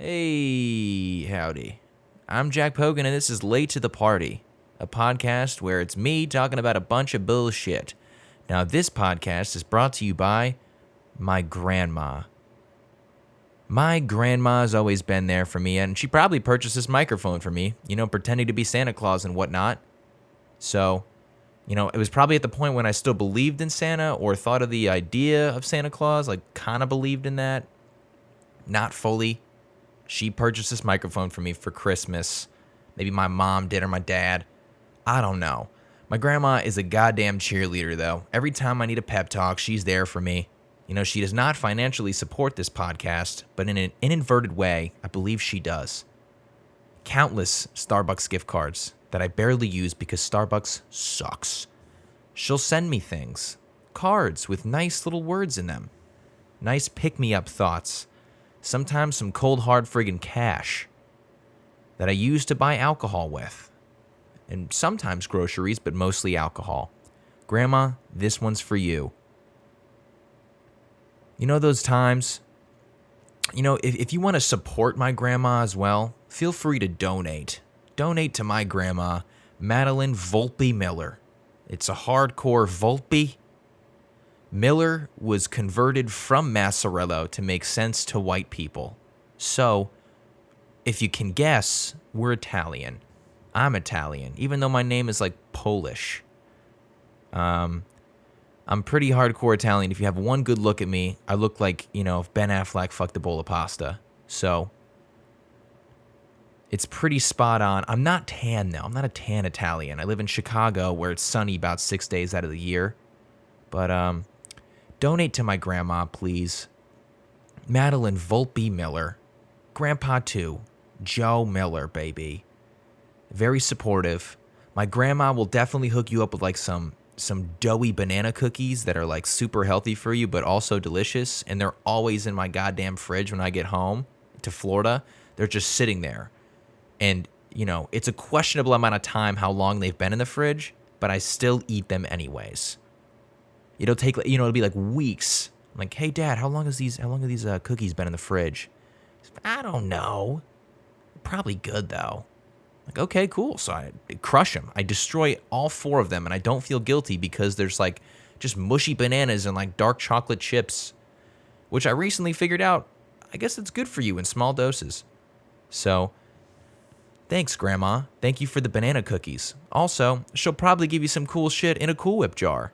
Hey, howdy. I'm Jack Pogan, and this is Late to the Party, a podcast where it's me talking about a bunch of bullshit. Now, this podcast is brought to you by my grandma. My grandma's always been there for me, and she probably purchased this microphone for me, pretending to be Santa Claus and whatnot. So, it was probably at the point when I still believed in Santa or thought of the idea of Santa Claus, like kind of believed in that. Not fully. She purchased this microphone for me for Christmas. Maybe my mom did or my dad. I don't know. My grandma is a goddamn cheerleader, though. Every time I need a pep talk, she's there for me. She does not financially support this podcast, but in an inadvertent way, I believe she does. Countless Starbucks gift cards that I barely use because Starbucks sucks. She'll send me things. Cards with nice little words in them. Nice pick-me-up thoughts. Sometimes some cold hard friggin' cash that I use to buy alcohol with. And sometimes groceries, but mostly alcohol. Grandma, this one's for you. Those times, if you want to support my grandma as well, feel free to donate. Donate to my grandma, Madeline Volpe Miller. It's a hardcore Volpe. Miller was converted from Mazzarello to make sense to white people. So, if you can guess, we're Italian. I'm Italian, even though my name is like Polish. I'm pretty hardcore Italian. If you have one good look at me, I look like, if Ben Affleck fucked a bowl of pasta. So, it's pretty spot on. I'm not tan, though. I'm not a tan Italian. I live in Chicago, where it's sunny about 6 days out of the year. But, donate to my grandma, please. Madeline Volpe Miller. Grandpa, too. Joe Miller, baby. Very supportive. My grandma will definitely hook you up with, like, some doughy banana cookies that are, like, super healthy for you, but also delicious. And they're always in my goddamn fridge when I get home to Florida. They're just sitting there. And, it's a questionable amount of time how long they've been in the fridge, but I still eat them anyways. It'll take, it'll be like weeks. I'm like, hey, Dad, how long have these cookies been in the fridge? I don't know. Probably good, though. Like, okay, cool. So I crush them. I destroy all 4 of them, and I don't feel guilty because there's, like, just mushy bananas and, like, dark chocolate chips, which I recently figured out, I guess it's good for you in small doses. So, thanks, Grandma. Thank you for the banana cookies. Also, she'll probably give you some cool shit in a Cool Whip jar.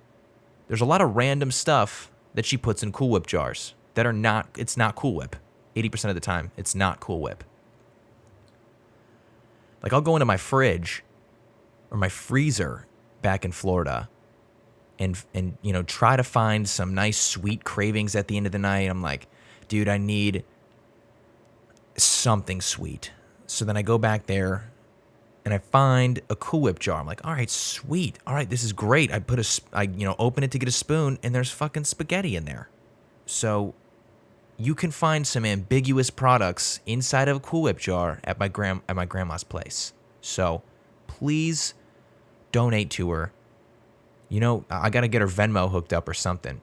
There's a lot of random stuff that she puts in Cool Whip jars that are not, it's not Cool Whip. 80% of the time, it's not Cool Whip. Like, I'll go into my fridge or my freezer back in Florida and try to find some nice sweet cravings at the end of the night. I'm like, dude, I need something sweet. So then I go back there and I find a Cool Whip jar. I'm like, all right, sweet. All right, this is great. I open it to get a spoon, and there's fucking spaghetti in there. So you can find some ambiguous products inside of a Cool Whip jar at my grandma's place. So please donate to her. I got to get her Venmo hooked up or something.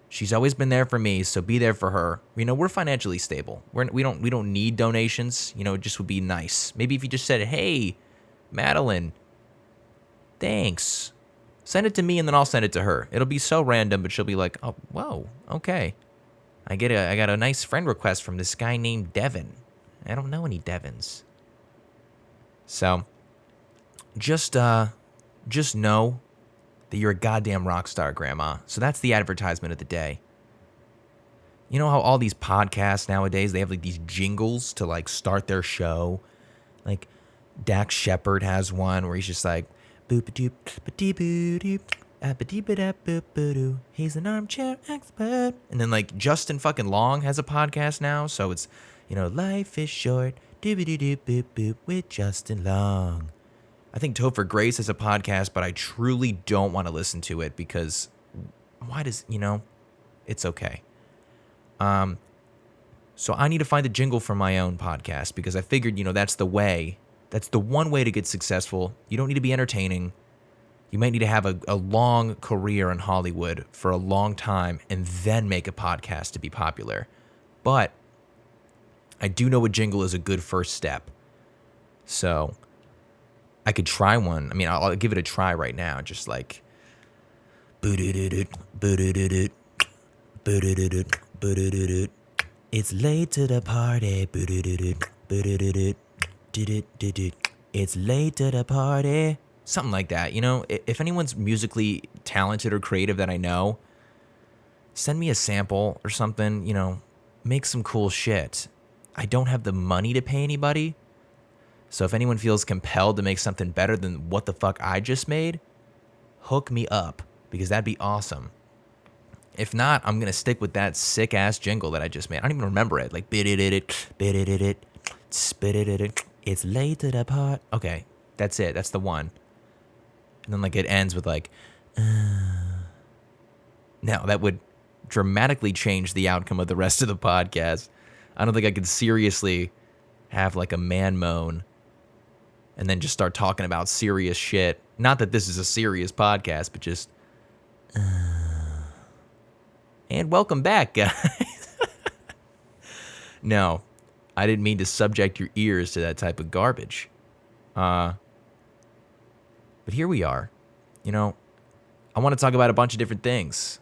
She's always been there for me, so be there for her. We're financially stable. We don't need donations. It just would be nice. Maybe if you just said, "Hey, Madeline, thanks. Send it to me and then I'll send it to her." It'll be so random, but she'll be like, "Oh, whoa, okay. I got a nice friend request from this guy named Devin. I don't know any Devins." So, just know that you're a goddamn rock star, Grandma. So that's the advertisement of the day. You know how all these podcasts nowadays, they have like these jingles to like start their show? Like Dax Shepard has one where he's just like, boop-a-doop, ba-dee-boo-doop, ah-ba-dee-ba-da-boop-ba-doo. He's an armchair expert. And then like Justin fucking Long has a podcast now. So it's, life is short, doop-a-doo-doop-boop-boop with Justin Long. I think Topher Grace has a podcast, but I truly don't want to listen to it because why does, it's okay. So I need to find a jingle for my own podcast because I figured, that's the way. That's the one way to get successful. You don't need to be entertaining. You might need to have a long career in Hollywood for a long time and then make a podcast to be popular. But I do know a jingle is a good first step. So I could try one. I mean, I'll give it a try right now. Just like, it's late to the party. It's late to the party. Something like that. You know, if anyone's musically talented or creative that I know, send me a sample or something, you know, make some cool shit. I don't have the money to pay anybody. So if anyone feels compelled to make something better than what the fuck I just made, hook me up, because that'd be awesome. If not, I'm going to stick with that sick-ass jingle that I just made. I don't even remember it. Like, it's late to the part. Okay, that's it. That's the one. And then, like, it ends with, like, Now, that would dramatically change the outcome of the rest of the podcast. I don't think I could seriously have, like, a man moan and then just start talking about serious shit. Not that this is a serious podcast, but just... And welcome back, guys. No, I didn't mean to subject your ears to that type of garbage. But here we are. You know, I want to talk about a bunch of different things.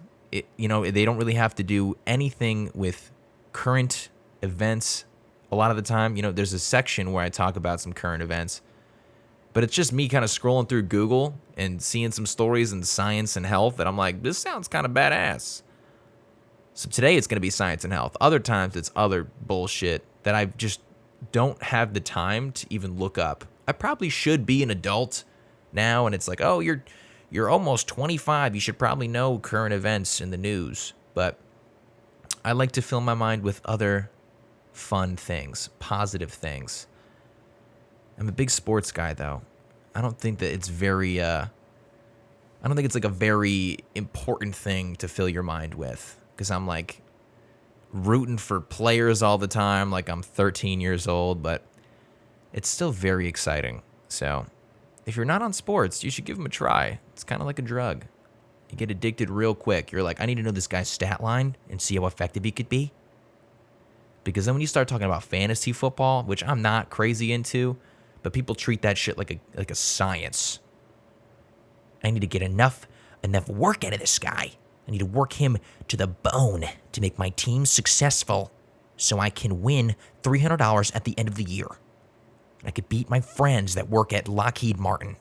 You know, they don't really have to do anything with current events. A lot of the time, you know, there's a section where I talk about some current events. But it's just me kind of scrolling through Google and seeing some stories in science and health that I'm like, this sounds kind of badass. So today it's going to be science and health. Other times it's other bullshit that I just don't have the time to even look up. I probably should be an adult now, and it's like, oh, you're almost 25. You should probably know current events in the news. But I like to fill my mind with other fun things, positive things. I'm a big sports guy, though. I don't think that it's very... I don't think it's like a very important thing to fill your mind with. Because I'm like rooting for players all the time, like I'm 13 years old, but it's still very exciting. So if you're not on sports, you should give them a try. It's kind of like a drug. You get addicted real quick. You're like, I need to know this guy's stat line and see how effective he could be. Because then when you start talking about fantasy football, which I'm not crazy into, but people treat that shit like a science. I need to get enough work out of this guy. I need to work him to the bone to make my team successful so I can win $300 at the end of the year. I could beat my friends that work at Lockheed Martin.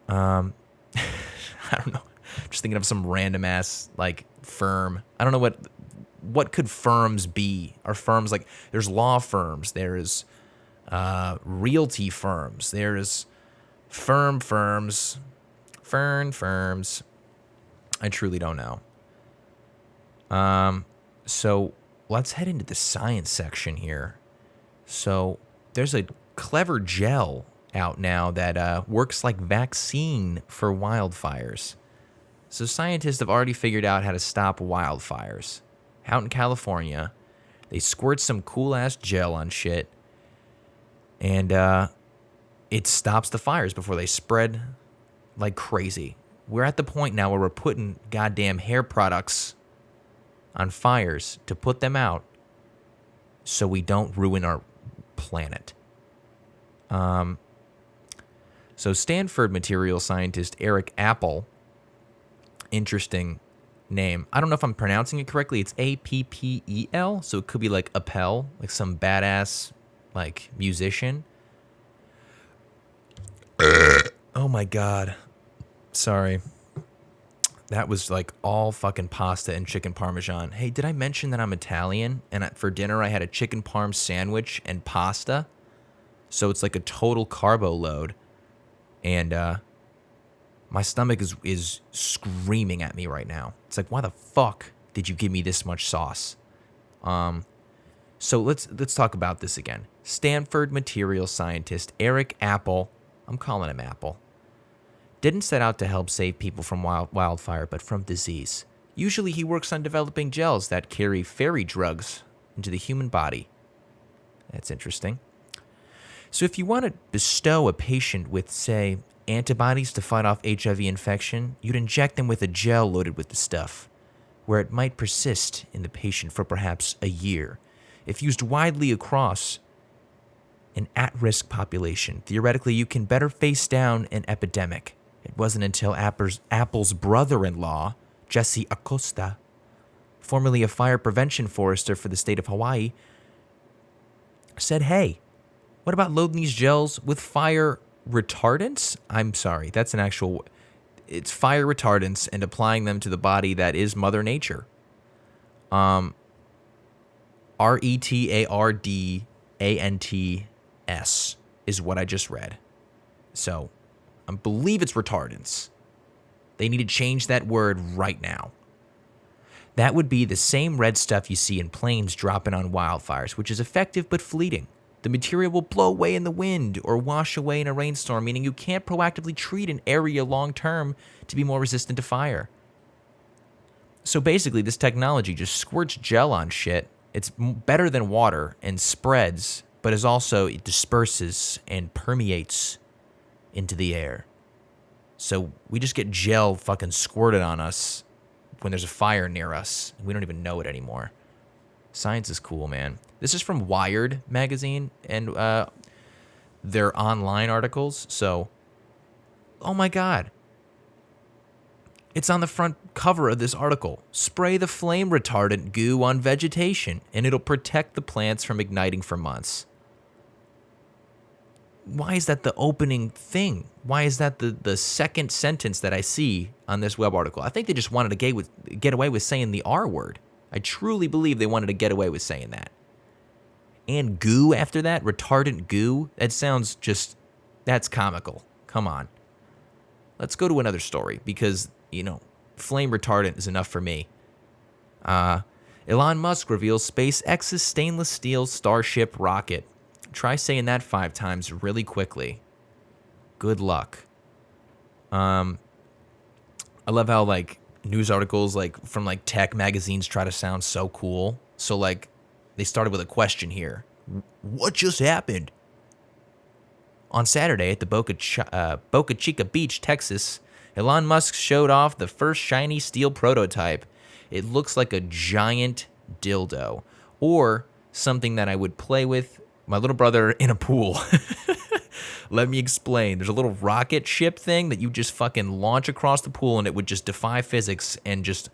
I don't know. Just thinking of some random ass like firm. I don't know what could firms be? Are firms like, there's law firms, there's realty firms, there's firms. Fern firms. I truly don't know. So let's head into the science section here. So there's a clever gel out now that works like vaccine for wildfires. So scientists have already figured out how to stop wildfires. Out in California, they squirt some cool-ass gel on shit, and it stops the fires before they spread like crazy. We're at the point now where we're putting goddamn hair products on fires to put them out so we don't ruin our planet. So Stanford material scientist Eric Apple, interesting name. I don't know if I'm pronouncing it correctly. It's Appel, so it could be like Appel, like some badass like musician. Oh my God. Sorry. That was like all fucking pasta and chicken parmesan. Hey, did I mention that I'm Italian? And for dinner I had a chicken parm sandwich and pasta. So it's like a total carbo load. And my stomach is screaming at me right now. It's like, why the fuck did you give me this much sauce? So let's talk about this again. Stanford material scientist Eric Apple, I'm calling him Apple, didn't set out to help save people from wildfire, but from disease. Usually he works on developing gels that carry fairy drugs into the human body. That's interesting. So if you want to bestow a patient with, say, antibodies to fight off HIV infection, you'd inject them with a gel loaded with the stuff. where it might persist in the patient for perhaps a year. If used widely across an at-risk population, theoretically you can better face down an epidemic. It wasn't until Apple's brother-in-law, Jesse Acosta, formerly a fire prevention forester for the state of Hawaii, said, hey, what about loading these gels with fire retardants? I'm sorry, that's an actual... It's fire retardants and applying them to the body that is Mother Nature. retardants is what I just read. So, I believe it's retardants. They need to change that word right now. That would be the same red stuff you see in planes dropping on wildfires, which is effective but fleeting. The material will blow away in the wind or wash away in a rainstorm, meaning you can't proactively treat an area long term to be more resistant to fire. So basically, this technology just squirts gel on shit. It's better than water and spreads, but it disperses and permeates into the air. So we just get gel fucking squirted on us when there's a fire near us, and we don't even know it anymore. Science is cool, man. This is from Wired magazine and their online articles. So, oh my God. It's on the front cover of this article. Spray the flame retardant goo on vegetation, and it'll protect the plants from igniting for months. Why is that the opening thing? Why is that the second sentence that I see on this web article? I think they just wanted to get away with saying the R word. I truly believe they wanted to get away with saying that. And goo after that, retardant goo, that's comical. Come on. Let's go to another story because, flame retardant is enough for me. Elon Musk reveals SpaceX's stainless steel Starship rocket. Try saying that 5 times really quickly. Good luck. I love how, news articles, from, tech magazines try to sound so cool. So, they started with a question here. What just happened? On Saturday at the Boca Chica Beach, Texas, Elon Musk showed off the first shiny steel prototype. It looks like a giant dildo, or something that I would play with my little brother in a pool. Let me explain. There's a little rocket ship thing that you just fucking launch across the pool, and it would just defy physics and just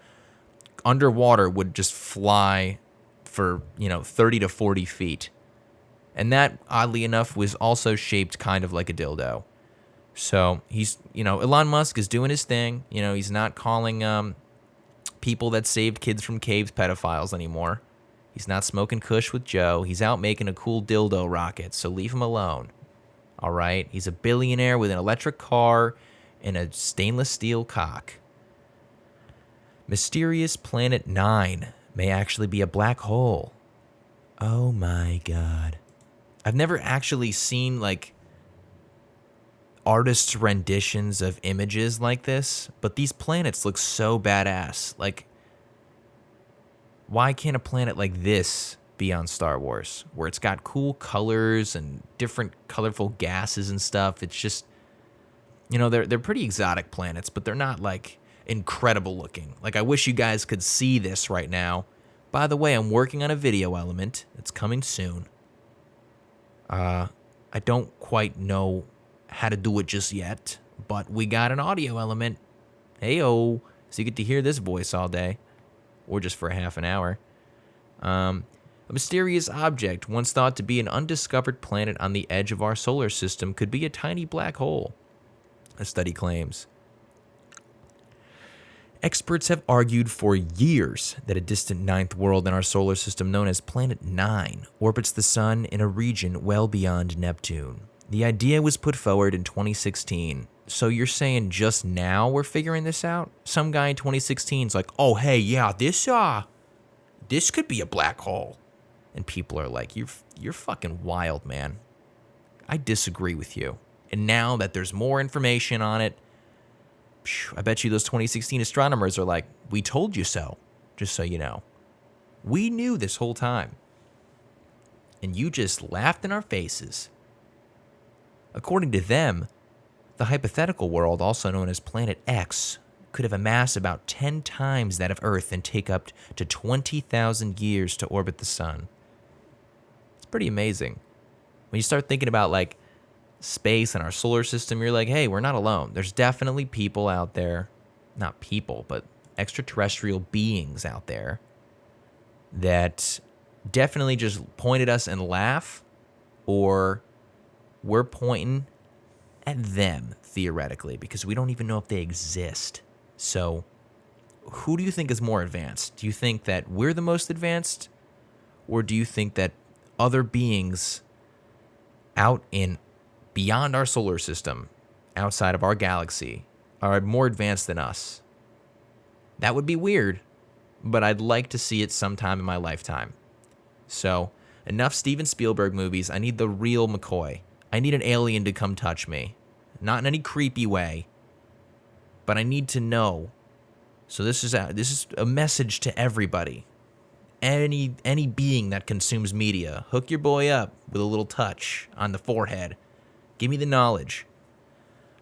underwater would just fly for, 30 to 40 feet. And that, oddly enough, was also shaped kind of like a dildo. So he's, Elon Musk is doing his thing. He's not calling people that saved kids from caves pedophiles anymore. He's not smoking kush with Joe. He's out making a cool dildo rocket, so leave him alone. All right? He's a billionaire with an electric car and a stainless steel cock. Mysterious Planet 9 may actually be a black hole. Oh my God. I've never actually seen, artists' renditions of images like this, but these planets look so badass. Why can't a planet like this be on Star Wars, where it's got cool colors and different colorful gases and stuff? It's just, they're pretty exotic planets, but they're not, incredible looking. I wish you guys could see this right now. By the way, I'm working on a video element. It's coming soon. I don't quite know how to do it just yet, but we got an audio element. Hey-o. So you get to hear this voice all day, or just for half an hour. A mysterious object once thought to be an undiscovered planet on the edge of our solar system could be a tiny black hole, a study claims. Experts have argued for years that a distant ninth world in our solar system known as Planet 9 orbits the Sun in a region well beyond Neptune. The idea was put forward in 2016. So you're saying just now we're figuring this out? Some guy in 2016 is like, oh, hey, yeah, this could be a black hole. And people are like, you're fucking wild, man. I disagree with you. And now that there's more information on it, I bet you those 2016 astronomers are like, we told you so, just so you know. We knew this whole time. And you just laughed in our faces. According to them, the hypothetical world, also known as Planet X, could have a mass about 10 times that of Earth and take up to 20,000 years to orbit the sun. It's pretty amazing. When you start thinking about like space and our solar system, you're like, hey, we're not alone. There's definitely people out there, not people, but extraterrestrial beings out there that definitely just point at us and laugh, or we're pointing at them, theoretically, because we don't even know if they exist. So, who do you think is more advanced? Do you think that we're the most advanced? Or do you think that other beings out in beyond our solar system, outside of our galaxy, are more advanced than us? That would be weird, but I'd like to see it sometime in my lifetime. So, enough Steven Spielberg movies. I need the real McCoy. I need an alien to come touch me. Not in any creepy way, but I need to know. So this is a message to everybody. Any being that consumes media, hook your boy up with a little touch on the forehead. Give me the knowledge.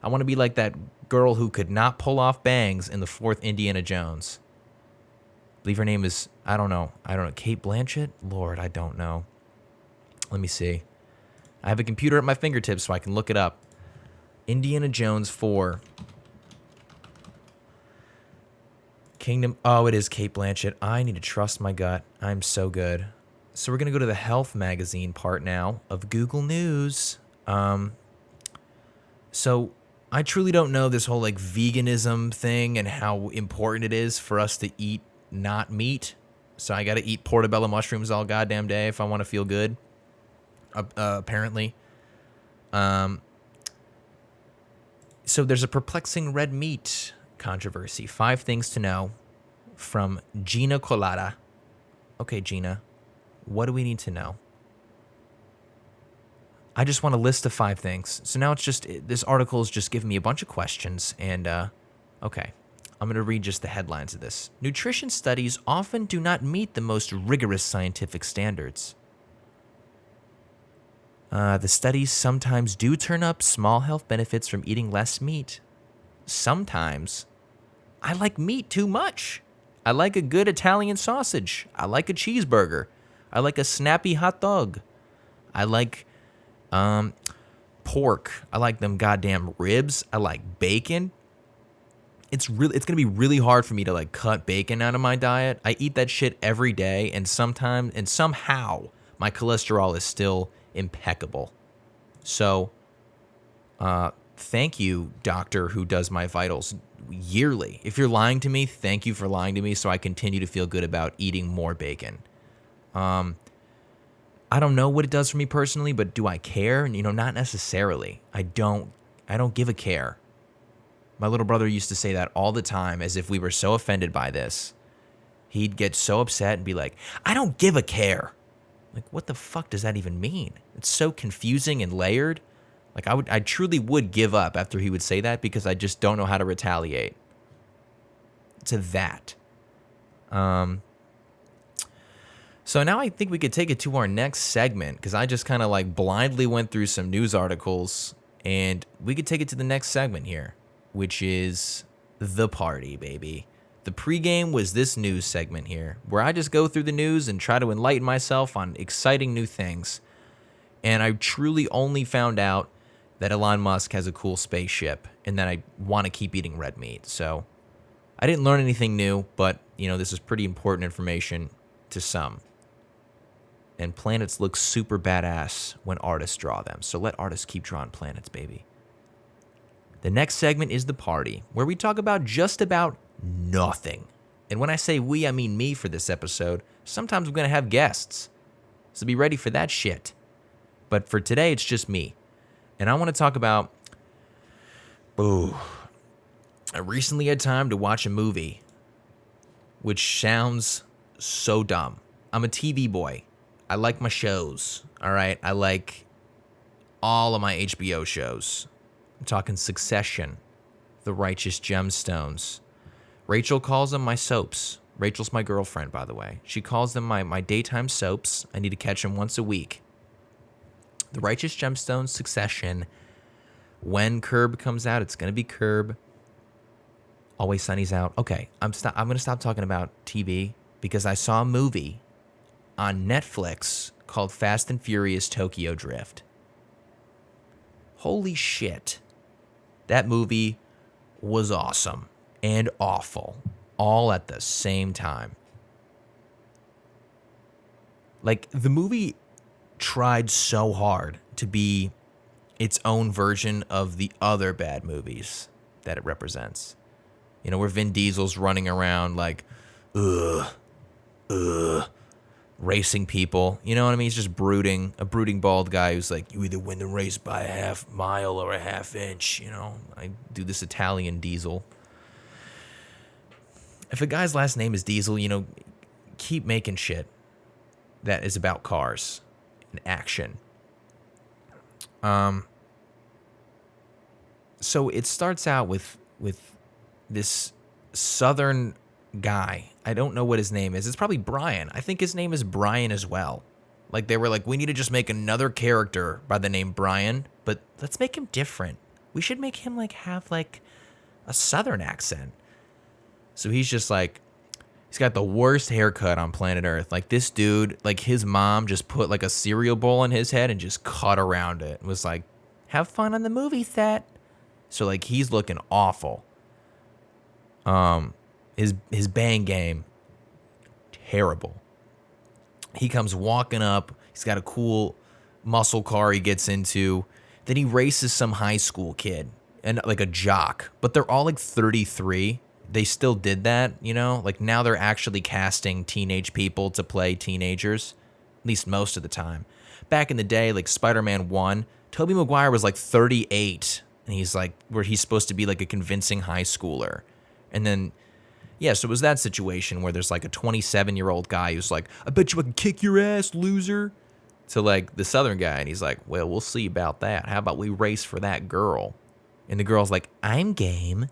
I want to be like that girl who could not pull off bangs in the fourth Indiana Jones. I believe her name is, I don't know, Kate Blanchett? Lord, I don't know. Let me see. I have a computer at my fingertips so I can look it up. Indiana Jones 4. Kingdom. Oh, it is Kate Blanchett. I need to trust my gut. I'm so good. So we're going to go to the health magazine part now of Google News. So I truly don't know this whole like veganism thing and how important it is for us to eat not meat. So I got to eat portobello mushrooms all goddamn day if I want to feel good. Apparently. So there's a perplexing red meat controversy. 5 things to know from Gina Colada. Okay, Gina, what do we need to know? I just want a list of 5 things. So now it's just, this article is just giving me a bunch of questions. And, okay, I'm going to read just the headlines of this. Nutrition studies often do not meet the most rigorous scientific standards. The studies sometimes do turn up small health benefits from eating less meat. Sometimes I like meat too much. I like a good Italian sausage. I like a cheeseburger. I like a snappy hot dog. I like pork. I like them goddamn ribs. I like bacon. It's gonna be really hard for me to like cut bacon out of my diet. I eat that shit every day, and somehow my cholesterol is still impeccable. So, thank you, doctor who does my vitals yearly. If you're lying to me, thank you for lying to me so I continue to feel good about eating more bacon. I don't know what it does for me personally, but do I care? You know, not necessarily. I don't give a care. My little brother used to say that all the time as if we were so offended by this. He'd get so upset and be like, I don't give a care. Like, what the fuck does that even mean? It's so confusing and layered. Like, I truly would give up after he would say that because I just don't know how to retaliate to that. So now I think we could take it to our next segment because I just kind of like blindly went through some news articles, and we could take it to the next segment here, which is the party, baby. The pregame was this news segment here, where I just go through the news and try to enlighten myself on exciting new things. And I truly only found out that Elon Musk has a cool spaceship and that I want to keep eating red meat. So I didn't learn anything new, but, you know, this is pretty important information to some. And planets look super badass when artists draw them. So let artists keep drawing planets, baby. The next segment is the party, where we talk about just about nothing. And when I say we, I mean me for this episode. Sometimes I'm going to have guests. So be ready for that shit. But for today, it's just me. And I want to talk about, I recently had time to watch a movie, which sounds so dumb. I'm a TV boy. I like my shows, all right? I like all of my HBO shows. I'm talking Succession, The Righteous Gemstones. Rachel calls them my soaps. Rachel's my girlfriend, by the way. She calls them my daytime soaps. I need to catch them once a week. The Righteous Gemstones, Succession. When Curb comes out, it's going to be Curb. Always Sunny's out. Okay, I'm going to stop talking about TV because I saw a movie on Netflix called Fast and Furious Tokyo Drift. Holy shit. That movie was awesome and awful all at the same time. Like, the movie tried so hard to be its own version of the other bad movies that it represents. You know, where Vin Diesel's running around like, racing people. You know what I mean? He's just a brooding bald guy who's like, you either win the race by a half mile or a half inch. You know, I do this Italian Diesel. If a guy's last name is Diesel, you know, keep making shit that is about cars and action. So it starts out with this southern guy. I don't know what his name is. It's probably Brian. I think his name is Brian as well. Like, they were like, we need to just make another character by the name Brian, but let's make him different. We should make him like have like a southern accent. So he's just like, he's got the worst haircut on planet Earth. Like, this dude, like, his mom just put like a cereal bowl on his head and just cut around it. It was like, have fun on the movie set. So like, he's looking awful. His bang game, terrible. He comes walking up. He's got a cool muscle car he gets into. Then he races some high school kid and like a jock, but they're all like 33. They still did that, you know? Like, now they're actually casting teenage people to play teenagers, at least most of the time. Back in the day, like Spider-Man 1, Tobey Maguire was like 38, and he's like, where he's supposed to be like a convincing high schooler. And then, yeah, so it was that situation where there's like a 27-year-old guy who's like, I bet you I can kick your ass, loser. To like the southern guy, and he's like, well, we'll see about that. How about we race for that girl? And the girl's like, I'm game.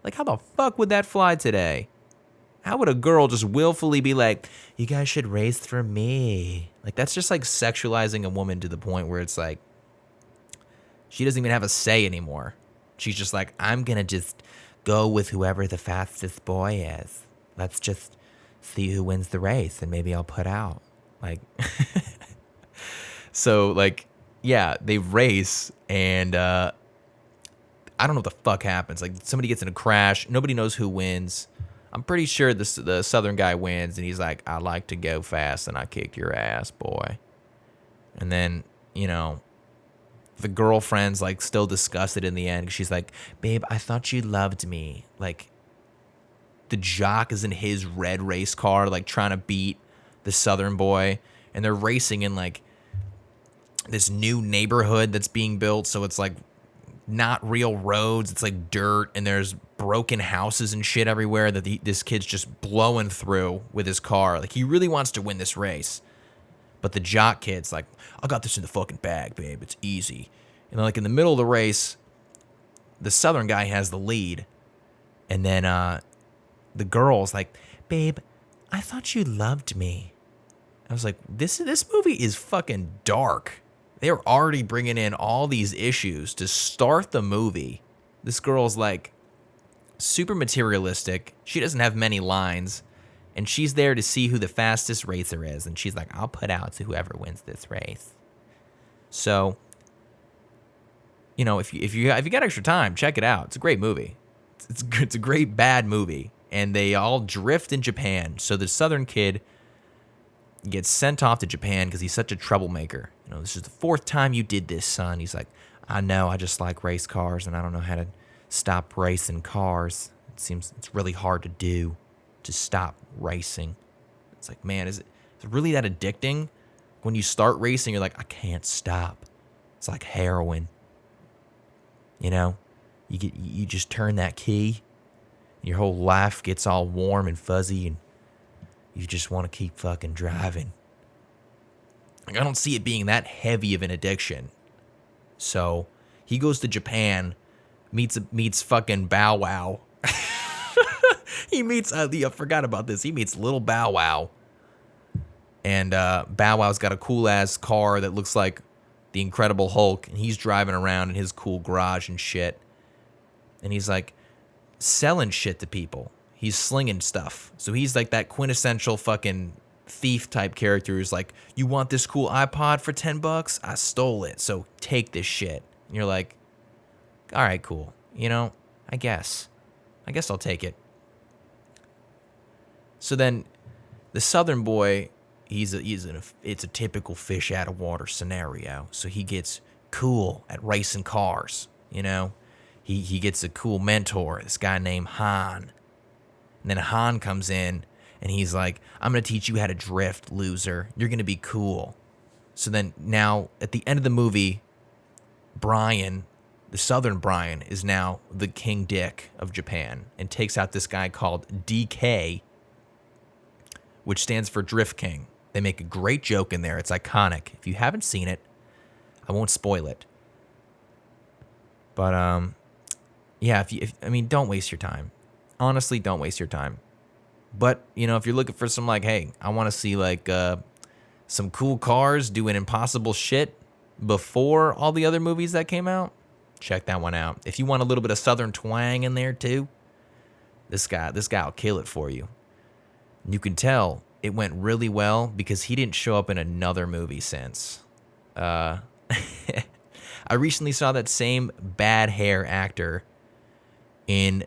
Like, how the fuck would that fly today? How would a girl just willfully be like, you guys should race for me? Like, that's just like sexualizing a woman to the point where it's like, she doesn't even have a say anymore. She's just like, I'm going to just go with whoever the fastest boy is. Let's just see who wins the race, and maybe I'll put out. Like, so, like, yeah, they race, and I don't know what the fuck happens. Like, somebody gets in a crash. Nobody knows who wins. I'm pretty sure the southern guy wins, and he's like, I like to go fast, and I kick your ass, boy. And then, you know, the girlfriend's like still disgusted in the end. She's like, babe, I thought you loved me. Like, the jock is in his red race car, like trying to beat the southern boy, and they're racing in like this new neighborhood that's being built. So it's like not real roads. It's like dirt, and there's broken houses and shit everywhere that this kid's just blowing through with his car. Like, he really wants to win this race. But the jock kid's like, I got this in the fucking bag, babe. It's easy. And then, like, in the middle of the race, the southern guy has the lead. And then the girl's like, babe, I thought you loved me. I was like, this movie is fucking dark. They're already bringing in all these issues to start the movie. This girl's like super materialistic. She doesn't have many lines. And she's there to see who the fastest racer is. And she's like, I'll put out to whoever wins this race. So, you know, if you got extra time, check it out. It's a great movie. It's a great bad movie. And they all drift in Japan. So the southern kid gets sent off to Japan because he's such a troublemaker. You know, this is the 4th time you did this, son. He's like, I know, I just like race cars, and I don't know how to stop racing cars. It seems it's really hard to do, to stop racing. It's like, man, is it really that addicting? When you start racing, you're like, I can't stop. It's like heroin. You know, you just turn that key, your whole life gets all warm and fuzzy, and you just want to keep fucking driving. Like, I don't see it being that heavy of an addiction. So he goes to Japan, meets fucking Bow Wow. He meets, I forgot about this. He meets Little Bow Wow. And Bow Wow's got a cool ass car that looks like the Incredible Hulk. And he's driving around in his cool garage and shit. And he's like, selling shit to people. He's slinging stuff. So he's like that quintessential fucking thief type character who's like, you want this cool iPod for $10? I stole it. So take this shit. And you're like, all right, cool. You know, I guess I'll take it. So then the Southern boy, it's a typical fish out of water scenario. So he gets cool at racing cars, you know. He gets a cool mentor, this guy named Han. And then Han comes in and he's like, I'm going to teach you how to drift, loser. You're going to be cool. So then now at the end of the movie, Brian, the Southern Brian, is now the King Dick of Japan and takes out this guy called DK, which stands for Drift King. They make a great joke in there. It's iconic. If you haven't seen it, I won't spoil it. But yeah, don't waste your time. Honestly, don't waste your time. But, you know, if you're looking for some like, hey, I want to see like some cool cars doing impossible shit before all the other movies that came out, check that one out. If you want a little bit of Southern twang in there too, this guy will kill it for you. You can tell it went really well because he didn't show up in another movie since. I recently saw that same bad hair actor in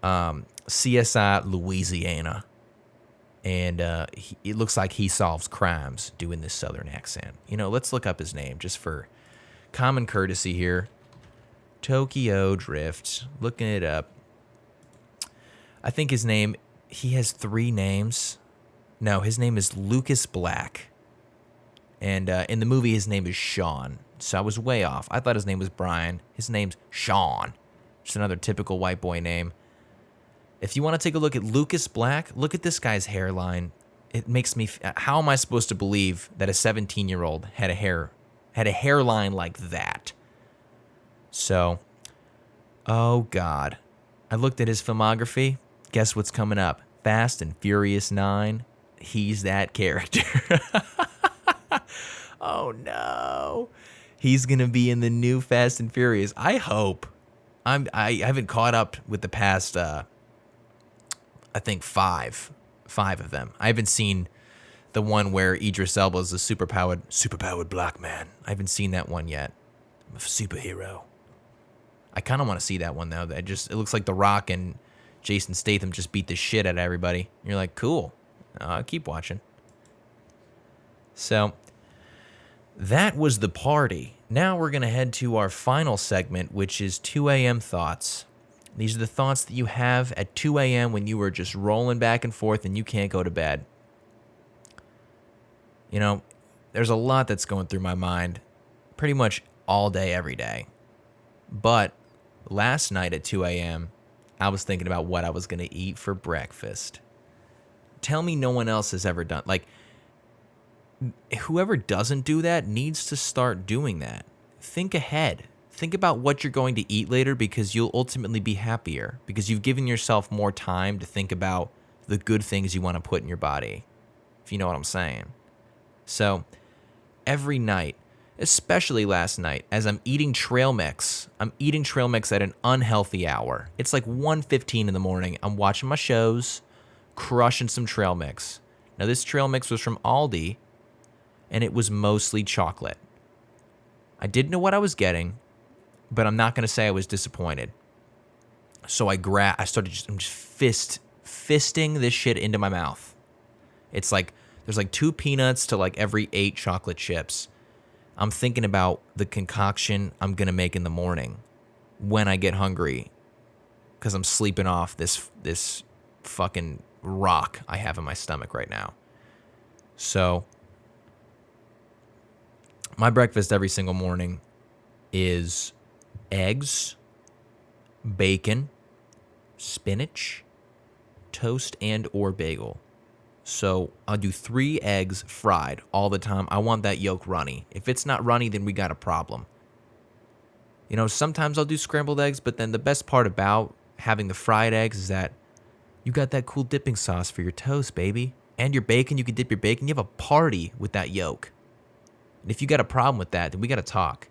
CSI Louisiana, and it looks like he solves crimes doing this Southern accent. You know, let's look up his name just for common courtesy here. Tokyo Drift, looking it up. I think his name, he has 3 names. No, his name is Lucas Black. And in the movie, his name is Sean. So I was way off. I thought his name was Brian. His name's Sean. Just another typical white boy name. If you want to take a look at Lucas Black, look at this guy's hairline. It makes me... How am I supposed to believe that a 17-year-old had a hairline like that? So, oh God. I looked at his filmography. Guess what's coming up? Fast and Furious 9. He's that character. Oh no. He's going to be in the new Fast and Furious. I hope. I haven't caught up with the past, I think 5 of them. I haven't seen the one where Idris Elba is a superpowered black man. I haven't seen that one yet. I'm a superhero. I kind of want to see that one, though. It looks like The Rock and Jason Statham just beat the shit out of everybody. You're like, cool. Keep watching. So, that was the party. Now we're going to head to our final segment, which is 2 a.m. thoughts. These are the thoughts that you have at 2 a.m. when you are just rolling back and forth and you can't go to bed. You know, there's a lot that's going through my mind pretty much all day, every day. But last night at 2 a.m., I was thinking about what I was going to eat for breakfast. Tell me no one else has ever done. Like, whoever doesn't do that needs to start doing that. Think ahead. Think about what you're going to eat later because you'll ultimately be happier because you've given yourself more time to think about the good things you want to put in your body, if you know what I'm saying. So every night, especially last night, as I'm eating trail mix at an unhealthy hour. It's like 1:15 in the morning. I'm watching my shows, crushing some trail mix. Now this trail mix was from Aldi, and it was mostly chocolate. I didn't know what I was getting, but I'm not going to say I was disappointed. So I'm just fisting this shit into my mouth. It's like, there's like 2 peanuts to like every 8 chocolate chips. I'm thinking about the concoction I'm going to make in the morning when I get hungry because I'm sleeping off this fucking rock I have in my stomach right now. So my breakfast every single morning is eggs, bacon, spinach, toast, and or bagel. So I'll do 3 eggs fried all the time. I want that yolk runny. If it's not runny, then we got a problem. You know, sometimes I'll do scrambled eggs, but then the best part about having the fried eggs is that you got that cool dipping sauce for your toast, baby. And your bacon, you can dip your bacon. You have a party with that yolk. And if you got a problem with that, then we got to talk.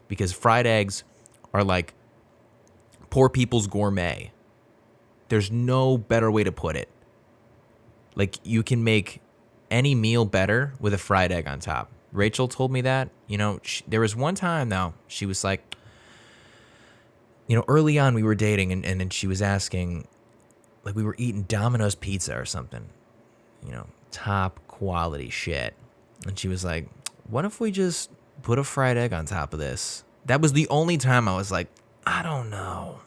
Because fried eggs are like poor people's gourmet. There's no better way to put it. Like, you can make any meal better with a fried egg on top. Rachel told me that. There was one time now, she was like, early on we were dating, and then she was asking, like, we were eating Domino's pizza or something, top quality shit. And she was like, what if we just put a fried egg on top of this? That was the only time I was like, I don't know.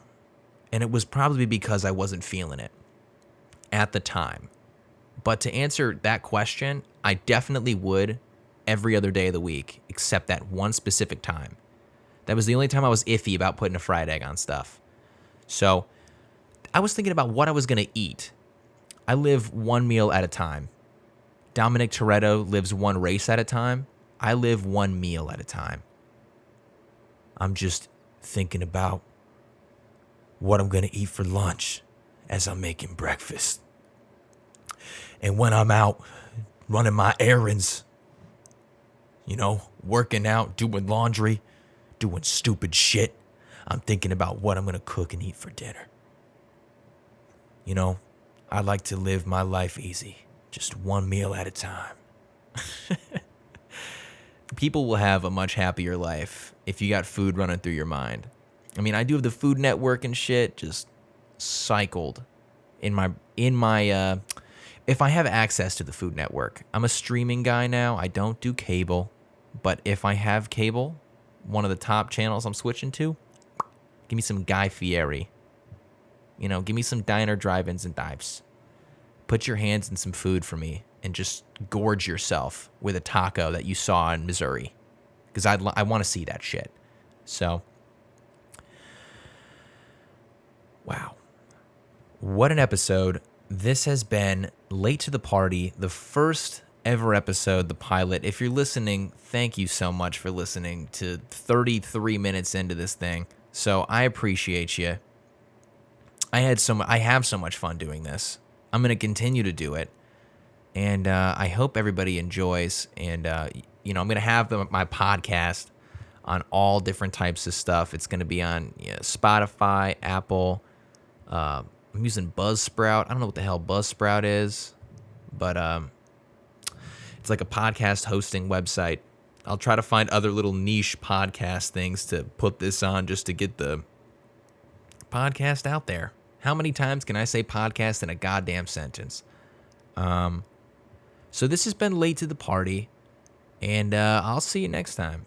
And it was probably because I wasn't feeling it at the time. But to answer that question, I definitely would every other day of the week, except that one specific time. That was the only time I was iffy about putting a fried egg on stuff. So I was thinking about what I was going to eat. I live one meal at a time. Dominic Toretto lives one race at a time. I live one meal at a time. I'm just thinking about what I'm going to eat for lunch as I'm making breakfast. And when I'm out running my errands, working out, doing laundry, doing stupid shit, I'm thinking about what I'm going to cook and eat for dinner. I like to live my life easy, just one meal at a time. People will have a much happier life if you got food running through your mind. I mean, I do have the Food Network and shit just cycled in my if I have access to the Food Network. I'm a streaming guy now. I don't do cable, but if I have cable, one of the top channels I'm switching to, give me some Guy Fieri. Give me some diner drive-ins and dives. Put your hands in some food for me and just gorge yourself with a taco that you saw in Missouri, because I want to see that shit. So, wow. What an episode. This has been Late to the Party, the first ever episode, the pilot. If you're listening, thank you so much for listening to 33 minutes into this thing. So I appreciate you. I have so much fun doing this. I'm going to continue to do it. And I hope everybody enjoys. And, I'm going to have my podcast on all different types of stuff. It's going to be on Spotify, Apple. I'm using Buzzsprout. I don't know what the hell Buzzsprout is, but it's like a podcast hosting website. I'll try to find other little niche podcast things to put this on just to get the podcast out there. How many times can I say podcast in a goddamn sentence? So this has been Late to the Party, and I'll see you next time.